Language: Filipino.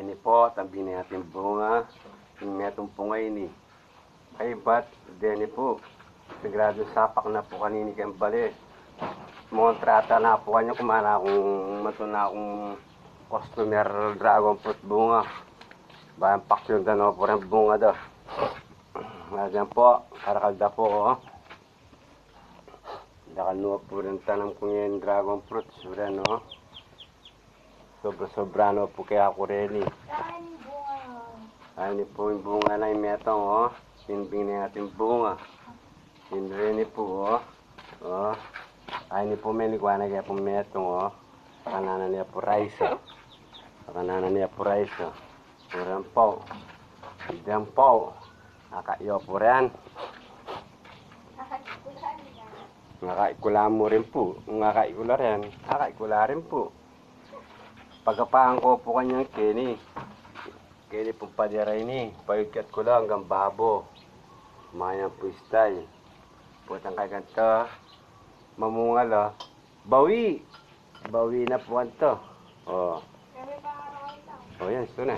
Ini po, tabi natin bunga. Yung metong po ngayon eh. Ay ba't, deni po. Sigurado sapak na po kanini kayong bali. Montrata na po kanyo kumana akong matuna akong customer dragon fruit bunga. Bayan pak yung dano po rin bunga daw. Ngayon po, karakalda po oh. Nakanuha po rin tanam ko ngayon dragon fruit. Sura no. Sobra-sobra no po kaya ako rin eh. Ayun po yung bunga na yung metong oh. Sinbing na natin bunga. Sinbing po oh. Oh. Ayun po may ligwana kaya po metong oh. Pakanana niya po rice oh. Pakanana niya po rice oh. Puran po. Diyan po. Nakayo po rin. Ngakaikula mo rin po. Ngakaikula rin. Ngakaikula rin po. Pagkapahan ko po kanyang kini. Kini pong padiray ni. Pagkat ko lang hanggang babo. Mayang po style. Putang kay ganito. Mamungal oh. Bawi. Bawi na po ito. Oh. Oh yan. Ito na.